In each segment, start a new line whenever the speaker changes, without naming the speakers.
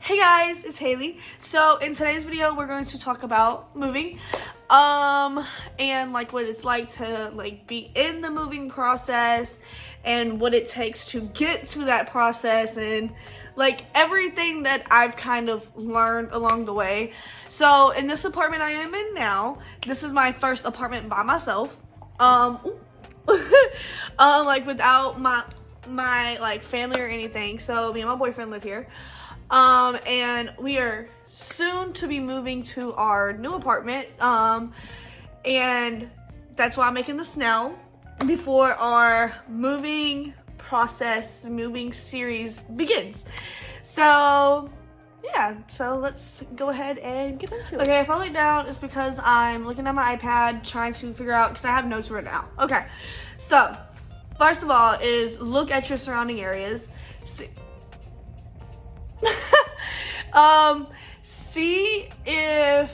Hey guys, it's Haley. So in today's video, we're going to talk about moving, and like what it's like to like be in the moving process and what it takes to get to that process and like everything that I've kind of learned along the way. So in this apartment I am in now, this is my first apartment by myself. Like without my like family or anything. So me and my boyfriend live here. And we are soon to be moving to our new apartment. And that's why I'm making this now before our moving series begins. So yeah, so let's go ahead and get into it. Okay, if I look down, it's because I'm looking at my iPad trying to figure out, because I have notes written out. Okay, so first of all is look at your surrounding areas. See if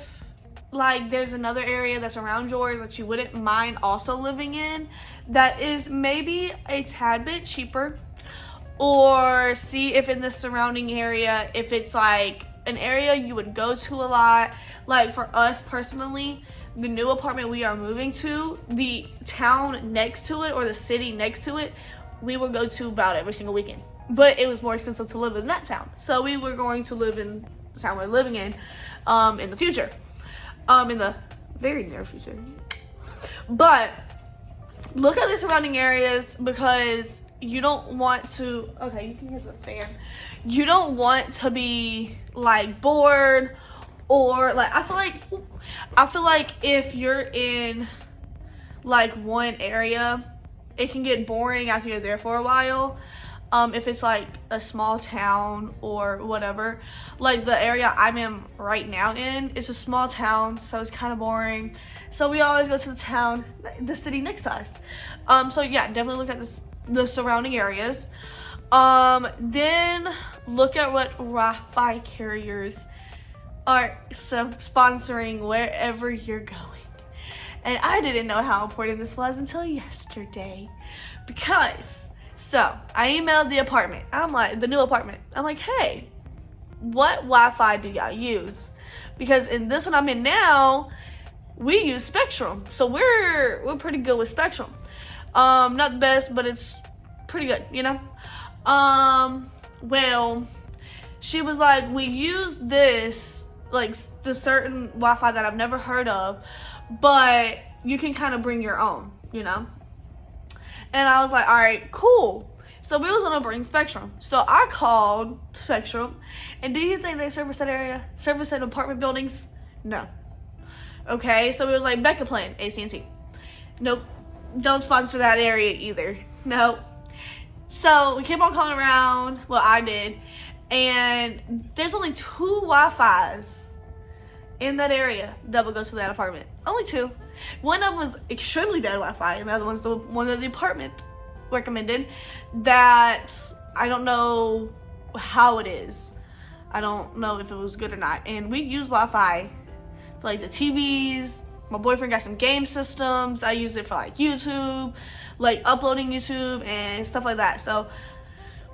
like there's another area that's around yours that you wouldn't mind also living in that is maybe a tad bit cheaper, or see if in the surrounding area, if it's like an area you would go to a lot. Like for us personally, the new apartment we are moving to, the town next to it or the city next to it, we would go to about every single weekend. But it was more expensive to live in that town. So we were going to live in the town we're living in the future. In the very near future. But look at the surrounding areas, because you don't want to, okay, you can hear the fan. You don't want to be like bored, or like I feel like if you're in like one area, it can get boring after you're there for a while. If it's like a small town or whatever, like the area I'm in right now it's a small town, so it's kind of boring. So we always go to the city next to us. So yeah, definitely look at the surrounding areas. Then look at what Wi-Fi carriers are sponsoring wherever you're going. And I didn't know how important this was until yesterday, because so I emailed the apartment. I'm like, the new apartment. I'm like, hey, what Wi-Fi do y'all use? Because in this one I'm in now, we use Spectrum. So we're pretty good with Spectrum. Not the best, but it's pretty good, you know? Well, she was like, we use this, like the certain Wi-Fi that I've never heard of, but you can kind of bring your own, you know? And I was like, all right, cool. So we was gonna bring Spectrum. So I called Spectrum, and do you think they service that area? Service at apartment buildings? No. Okay, so it was like backup plan, AT&T. Nope. Don't sponsor that area either. Nope. So we kept on calling around. Well, I did. And there's only 2 Wi-Fis in that area that will go to that apartment. Only 2. One of them was extremely bad Wi-Fi, and the other one's the one that the apartment recommended. That I don't know how it is. I don't know if it was good or not. And we use Wi-Fi for like the TVs. My boyfriend got some game systems. I use it for like YouTube, like uploading YouTube and stuff like that. So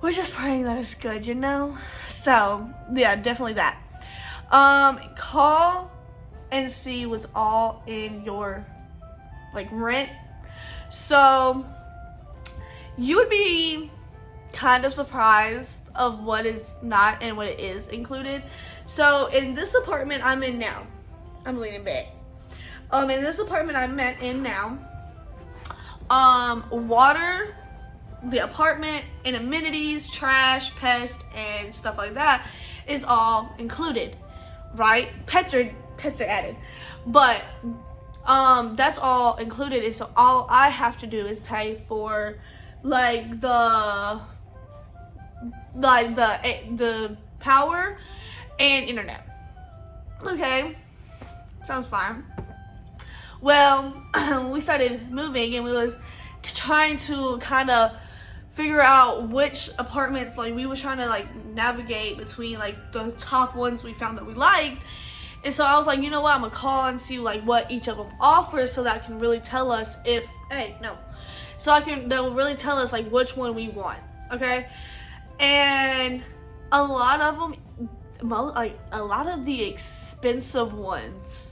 we're just praying that it's good, you know? So yeah, definitely that. Call and see what's all in your like rent. So you would be kind of surprised of what is not and what it is included. So in this apartment I'm in now, I'm leaning back. In this apartment I'm in now, water, the apartment, and amenities, trash, pest, and stuff like that is all included, right? Pets are added, but that's all included. And so all I have to do is pay for like the power and internet. Okay, sounds fine. Well, we started moving and we was trying to kind of figure out which apartments, like we were trying to like navigate between like the top ones we found that we liked. And so I was like, you know what, I'm gonna call and see like what each of them offers, so that can really tell us if, that will really tell us like which one we want, okay? And a lot of them like a lot of the expensive ones,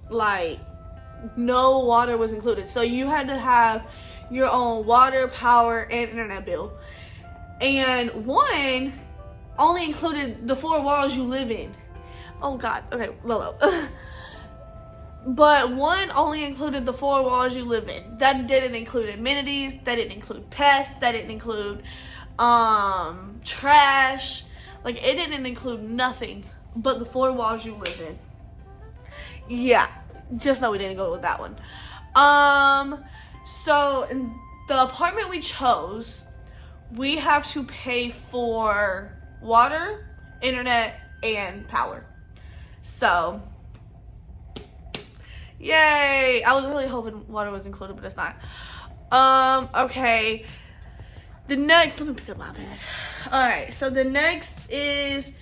like no water was included. So you had to have your own water, power, and internet bill. And one only included the 4 walls you live in. Oh God, okay, Lolo. But one only included the 4 walls you live in. That didn't include amenities, that didn't include pests, that didn't include trash. Like, it didn't include nothing but the 4 walls you live in. Yeah, just know we didn't go with that one. So in the apartment we chose, we have to pay for water, internet, and power. So, yay! I was really hoping water was included, but it's not. Okay. The next, let me pick up my bed. Alright, so the next is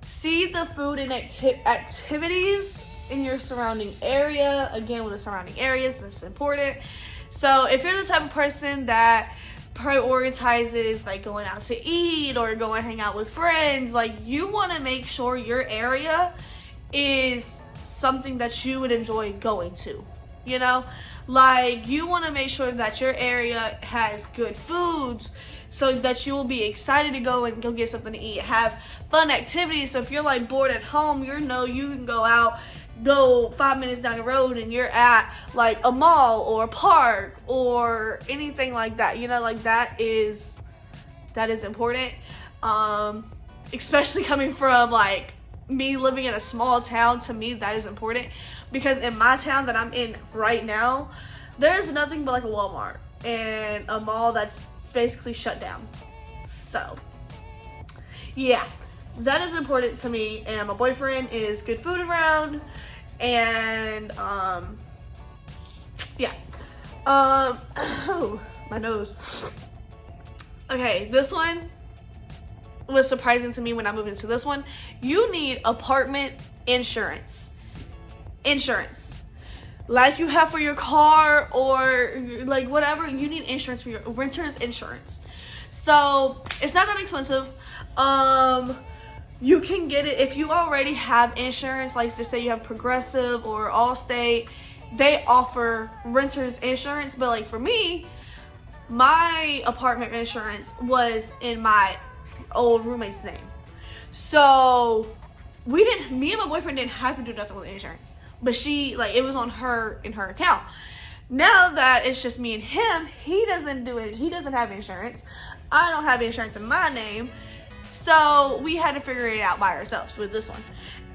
see the food and activities in your surrounding area. Again, with the surrounding areas, this is important. So if you're the type of person that prioritizes like going out to eat or going hang out with friends, like you want to make sure your area is something that you would enjoy going to, you know? Like, you want to make sure that your area has good foods so that you will be excited to go and go get something to eat, have fun activities. So if you're like bored at home, you know you can go out, go 5 minutes down the road and you're at like a mall or a park or anything like that, you know, like that is important. Especially coming from like me living in a small town, to me that is important, because in my town that I'm in right now, there's nothing but like a Walmart and a mall that's basically shut down. So yeah, that is important to me, and my boyfriend is good food around, and yeah. Oh, my nose. Okay, this one was surprising to me when I moved into this one. You need apartment insurance. Like you have for your car or like whatever, you need insurance for your renter's insurance. So it's not that expensive. You can get it if you already have insurance, like just say you have Progressive or Allstate, they offer renter's insurance. But like for me, my apartment insurance was in my old roommate's name. So me and my boyfriend didn't have to do nothing with insurance. But she, like, it was on her, in her account. Now that it's just me and him, he doesn't do it. He doesn't have insurance. I don't have insurance in my name. So we had to figure it out by ourselves with this one.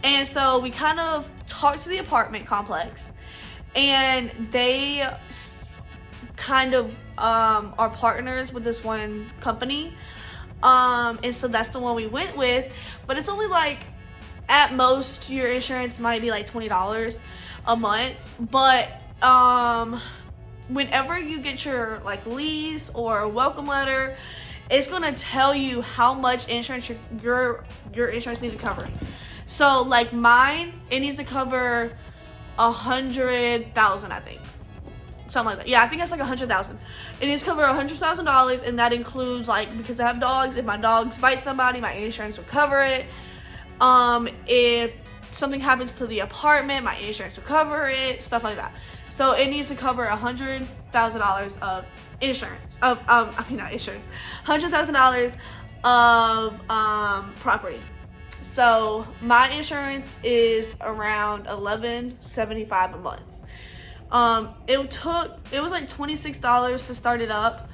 And so we kind of talked to the apartment complex, and they kind of are partners with this one company. And so that's the one we went with. But it's only like, at most, your insurance might be like $20 a month. But whenever you get your like lease or welcome letter, it's gonna tell you how much insurance your insurance needs to cover. So like mine, it needs to cover 100,000, I think, something like that. Yeah, I think it's like 100,000. It needs to cover $100,000, and that includes like, because I have dogs, if my dogs bite somebody, my insurance will cover it. If something happens to the apartment, my insurance will cover it, stuff like that. So it needs to cover $100,000 of insurance, not insurance, $100,000 of property. So my insurance is around $11.75 a month. It was like $26 to start it up.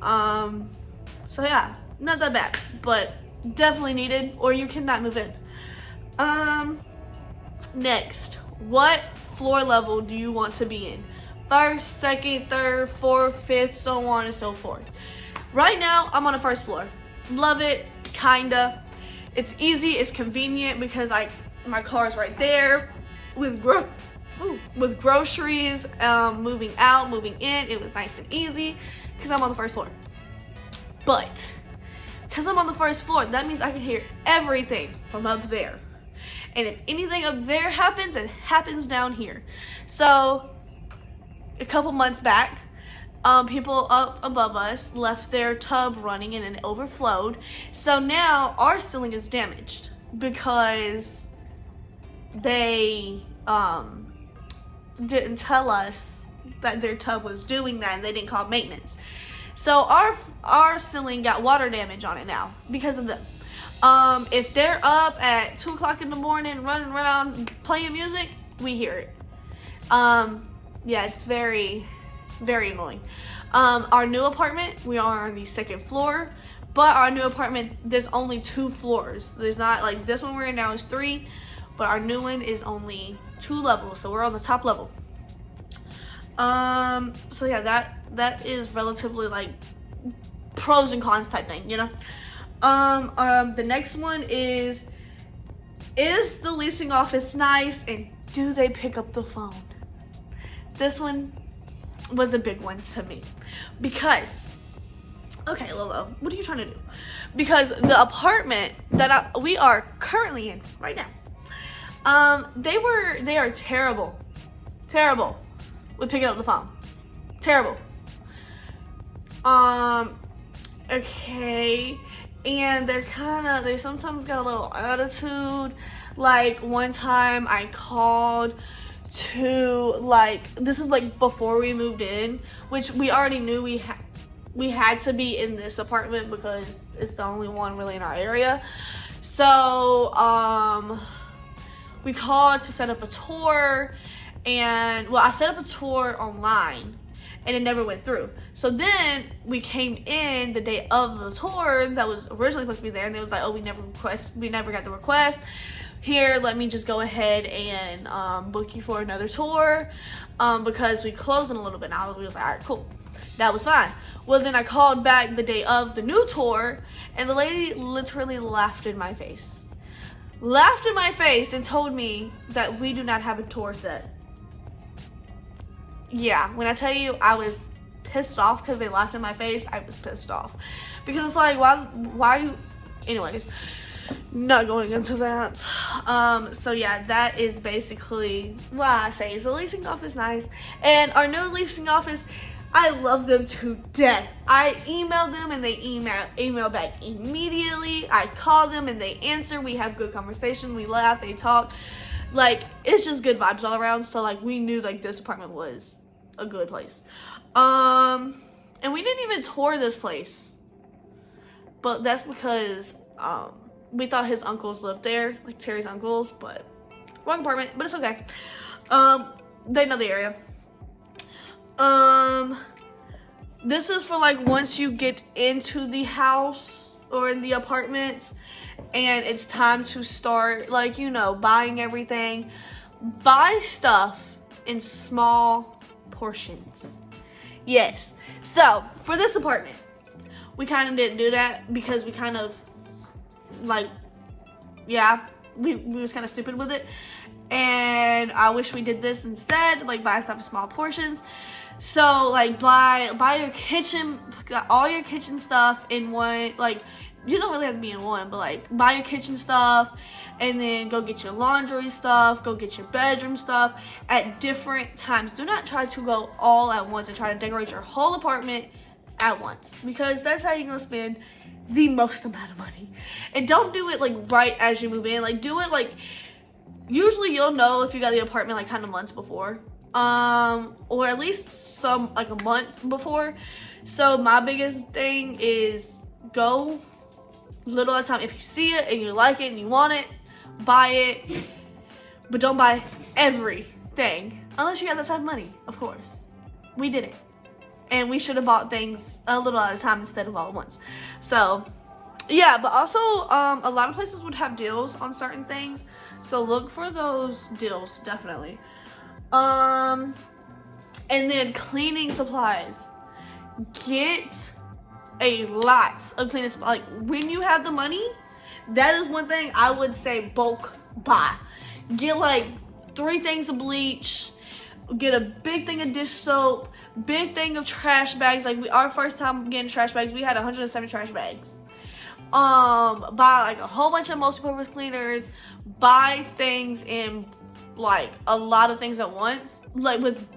So yeah, not that bad, but definitely needed, or you cannot move in. Next, what floor level do you want to be in? First, second, third, fourth, fifth, so on and so forth. Right now, I'm on the first floor. Love it, kinda. It's easy, it's convenient because like my car is right there with groceries, moving out, moving in. It was nice and easy because I'm on the first floor. But because I'm on the first floor, that means I can hear everything from up there. And if anything up there happens, it happens down here. So a couple months back, people up above us left their tub running and it overflowed. So now our ceiling is damaged because they didn't tell us that their tub was doing that, and they didn't call maintenance. So our ceiling got water damage on it now because of them. If they're up at 2 o'clock in the morning running around playing music, we hear it. Yeah, it's very, very annoying. Our new apartment, we are on the 2nd floor, but our new apartment, there's only 2 floors. There's not like this one we're in now is 3, but our new one is only 2 levels, so we're on the top level. So yeah, that is relatively like pros and cons type thing, you know. The next one is the leasing office nice, and do they pick up the phone? This one was a big one to me because, okay, Lolo, what are you trying to do? Because the apartment that we are currently in right now, they are terrible with picking up the phone. Terrible. Okay, and they sometimes got a little attitude. Like one time I called to, like, this is like before we moved in, which we already knew we had to be in this apartment because it's the only one really in our area. So we called to set up a tour, and well, I set up a tour online and it never went through. So then we came in the day of the tour that was originally supposed to be there, and it was like, oh, we never got the request. Here, let me just go ahead and book you for another tour because we closed in a little bit. Now we was like, all right, cool, that was fine. Well, then I called back the day of the new tour, and the lady literally laughed in my face and told me that we do not have a tour set. Yeah, when I tell you I was pissed off because they laughed in my face, I was pissed off. Because it's like, why are you, anyways, not going into that. So yeah, that is basically what I say is the leasing office nice. And our new leasing office, I love them to death. I email them and they email back immediately. I call them and they answer. We have good conversation. We laugh, they talk. Like, it's just good vibes all around. So like, we knew like this apartment was a good place. And we didn't even tour this place, but that's because we thought his uncles lived there, like Terry's uncles, but wrong apartment, but it's okay. They know the area. This is for like once you get into the house or in the apartment and it's time to start, like, you know, buying everything. Buy stuff in small portions. Yes. So for this apartment, we kind of didn't do that because we kind of like, yeah, we was kind of stupid with it, and I wish we did this instead, like buy stuff in small portions. So like buy your kitchen, all your kitchen stuff in one, like you don't really have to be in one, but like buy your kitchen stuff and then go get your laundry stuff, go get your bedroom stuff at different times. Do not try to go all at once and try to decorate your whole apartment at once, because that's how you're gonna spend the most amount of money. And don't do it like right as you move in. Like do it like, usually you'll know if you got the apartment like kind of months before, or at least some like a month before. So my biggest thing is go little at a time. If you see it and you like it and you want it, buy it, but don't buy everything unless you got that type of money, of course. We did it, and we should have bought things a little at a time instead of all at once. So yeah, but also a lot of places would have deals on certain things, so look for those deals definitely. And then cleaning supplies, get a lot of cleaning supplies. Like when you have the money, that is one thing I would say bulk buy. Get like 3 things of bleach, get a big thing of dish soap, big thing of trash bags. Like our first time getting trash bags, we had 170 trash bags. Buy like a whole bunch of multi-purpose cleaners, buy things in like a lot of things at once, like with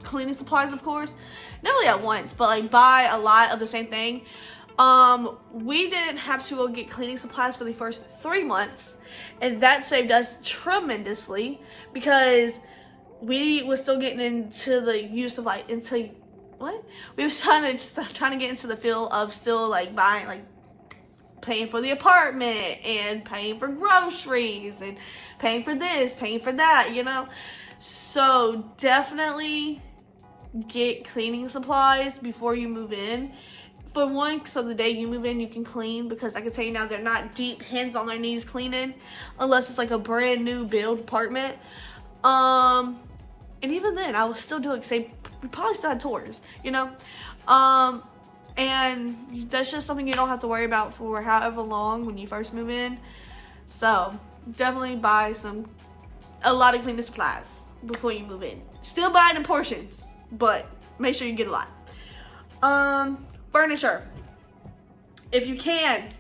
cleaning supplies, of course. not really at once, but like buy a lot of the same thing. We didn't have to go get cleaning supplies for the first 3 months, and that saved us tremendously because we was still getting into the use of like we was trying to get into the feel of still like buying, like paying for the apartment and paying for groceries and paying for this, paying for that, you know. So definitely get cleaning supplies before you move in. For one, so the day you move in, you can clean, because I can tell you now, they're not deep hands on their knees cleaning unless it's like a brand new build apartment. And even then, I will still do it because we probably still had tours, you know. And that's just something you don't have to worry about for however long when you first move in. So definitely buy a lot of cleaning supplies before you move in. Still buy it in portions, but make sure you get a lot. Furniture, if you can,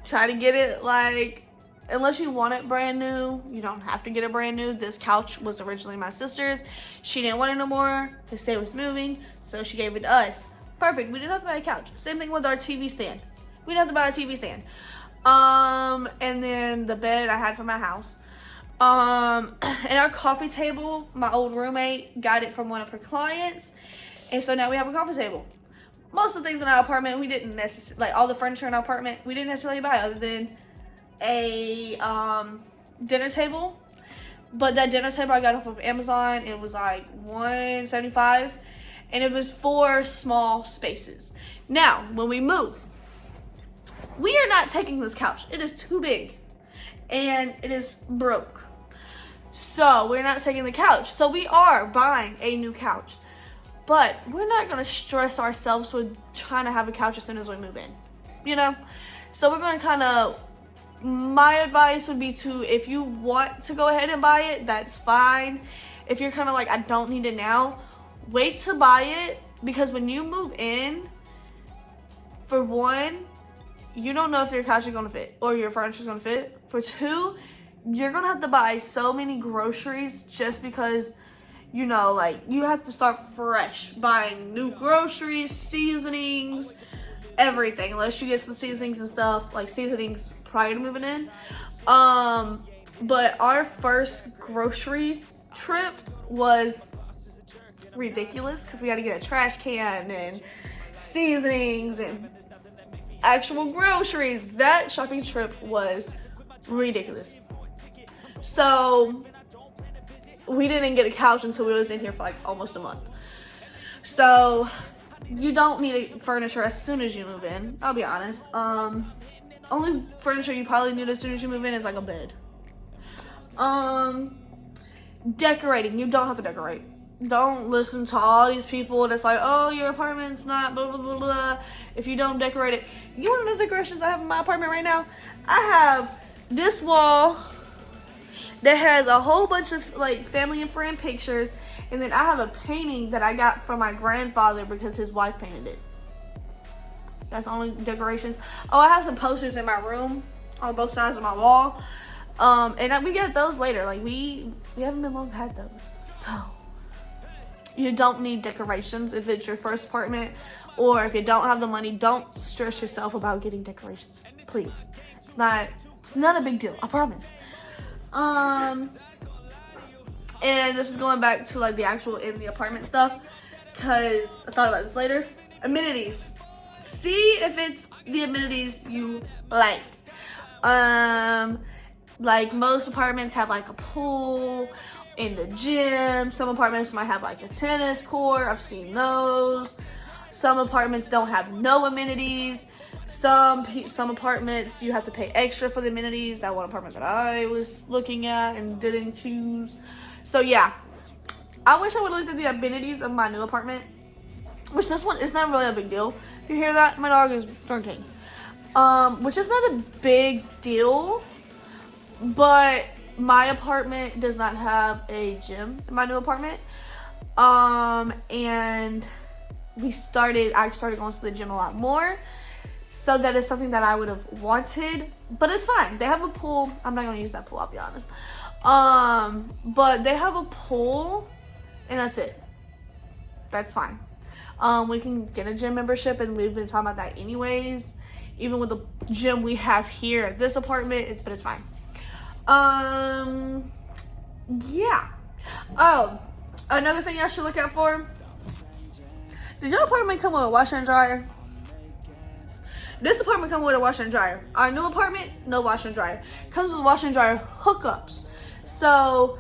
try to get it, like, unless you want it brand new, you don't have to get it brand new. This couch was originally my sister's. She didn't want it no more because they was moving, so she gave it to us. Perfect. We didn't have to buy a couch. Same thing with our TV stand. We didn't have to buy a TV stand. And then the bed I had from my house. And our coffee table, my old roommate got it from one of her clients, and so now we have a coffee table. Most of the things in our apartment, we didn't necessarily, like all the furniture in our apartment, we didn't necessarily buy other than a dinner table. But that dinner table I got off of Amazon. It was like $175, and it was for small spaces. Now, when we move, we are not taking this couch. It is too big, and it is broke. So we're not taking the couch. So we are buying a new couch. But we're not going to stress ourselves with trying to have a couch as soon as we move in, you know? So we're going to kind of, my advice would be to, if you want to go ahead and buy it, that's fine. If you're kind of like, I don't need it now, wait to buy it, because when you move in, for one, you don't know if your couch is going to fit or your furniture is going to fit. For two, you're going to have to buy so many groceries just because, you know, like, you have to start fresh, buying new groceries, seasonings, everything, unless you get some seasonings and stuff, like seasonings prior to moving in. But our first grocery trip was ridiculous because we had to get a trash can and seasonings and actual groceries. That shopping trip was ridiculous. So we didn't get a couch until we was in here for like almost a month. So you don't need furniture as soon as you move in, I'll be honest. Only furniture you probably need as soon as you move in is like a bed. Decorating, you don't have to decorate. Don't listen to all these people that's like, oh, your apartment's not blah blah blah blah if you don't decorate it. You want to know the decorations I have in my apartment right now? I have this wall that has a whole bunch of like family and friend pictures, and then I have a painting that I got from my grandfather because his wife painted it. That's the only decorations. Oh, I have some posters in my room on both sides of my wall, and we get those later. Like we haven't been long had those, so you don't need decorations if it's your first apartment, or if you don't have the money. Don't stress yourself about getting decorations, please. It's not a big deal, I promise. And this is going back to like the actual in the apartment stuff, because I thought about this later. Amenities. See if it's the amenities you like. Like most apartments have like a pool in the gym. Some apartments might have like a tennis court. I've seen those. Some apartments don't have no amenities. Some apartments you have to pay extra for the amenities. That one apartment that I was looking at and didn't choose. So yeah, I wish I would have looked at the amenities of my new apartment, which this one is not really a big deal. If you hear that, my dog is drinking. Which is not a big deal, but my apartment does not have a gym in my new apartment. And I started going to the gym a lot more. So that is something that I would have wanted, but it's fine. They have a pool. I'm not gonna use that pool, I'll be honest. But they have a pool, and that's it. that's fine. We can get a gym membership, and we've been talking about that anyways, even with the gym we have here at this apartment, but it's fine. Yeah. Oh, another thing I should look out for. Does your apartment come with a washer and dryer? This apartment comes with a washer and dryer. Our new apartment, no washer and dryer. Comes with washer and dryer hookups. So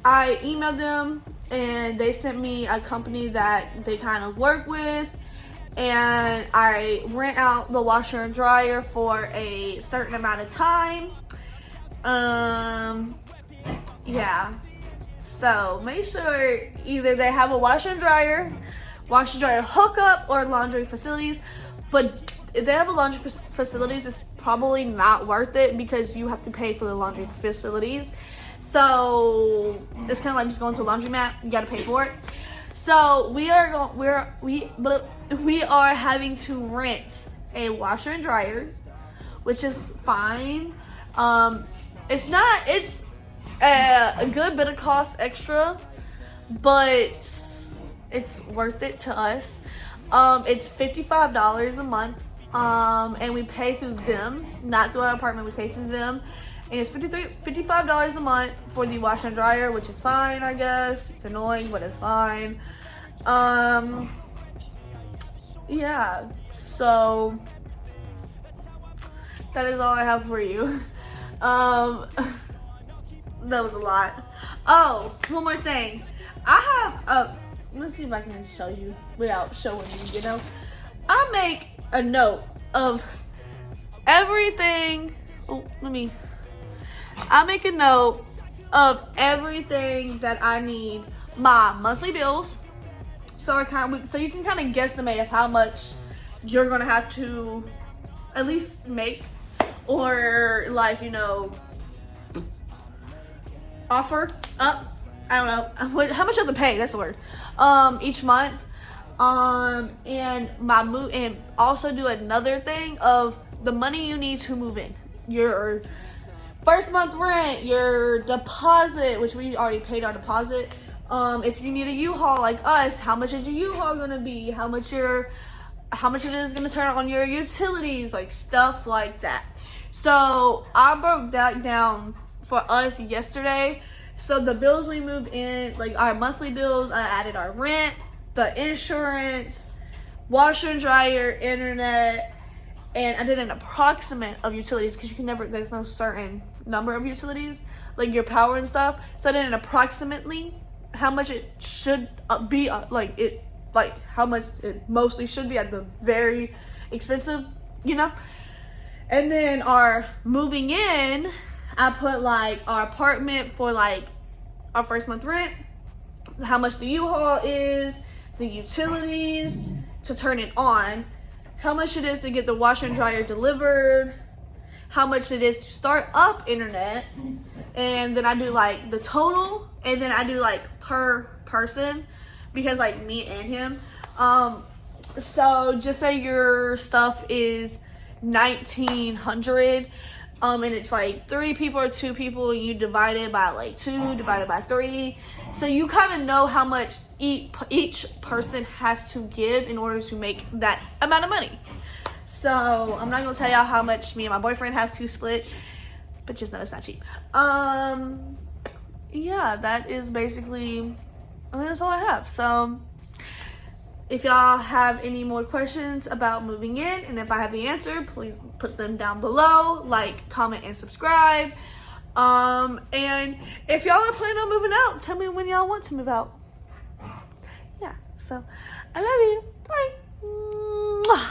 I emailed them, and they sent me a company that they kind of work with, and I rent out the washer and dryer for a certain amount of time. Yeah. So make sure either they have a washer and dryer hookup, or laundry facilities. But if they have a laundry facilities, it's probably not worth it because you have to pay for the laundry facilities. So it's kind of like just going to a laundromat. You got to pay for it. So we are having to rent a washer and dryer, which is fine. It's a good bit of cost extra, but it's worth it to us. It's $55 a month, and we pay through them, not through our apartment. We pay through them, and it's $55 a month for the washer and dryer, which is fine, I guess. It's annoying, but it's fine. Yeah. So that is all I have for you. That was a lot. Oh, one more thing. I have let's see if I can show you without showing you, I make a note of everything. I make a note of everything that I need. My monthly bills. So you can kind of guesstimate of how much you're going to have to at least make, or offer up. I don't know how much you have to pay. That's the word. Each month. And and also do another thing of the money you need to move in. Your first month rent, your deposit, which we already paid our deposit. If you need a U-Haul like us, how much is your U-Haul gonna be? How much it is gonna turn on your utilities, like stuff like that. So I broke that down for us yesterday. So the bills we moved in, like our monthly bills, I added our rent, the insurance, washer and dryer, internet, and I did an approximate of utilities because there's no certain number of utilities, like your power and stuff. So I did an approximately how much it should be, how much it mostly should be at the very expensive, And then our moving in, I put our apartment for our first month rent, how much the U-Haul is, the utilities to turn it on, how much it is to get the washer and dryer delivered, how much it is to start up internet, and then I do the total, and then I do per person because me and him. So just say your stuff is $1,900, and it's 3 people or 2 people, and you divide it by 2 divided by 3, so you kind of know how much each person has to give in order to make that amount of money. So I'm not gonna tell y'all how much me and my boyfriend have to split, but just know it's not cheap. Yeah, that is basically, that's all I have. So if y'all have any more questions about moving in, and if I have the answer, please put them down below, comment, and subscribe. And if y'all are planning on moving out, tell me when y'all want to move out. Yeah, so I love you. Bye.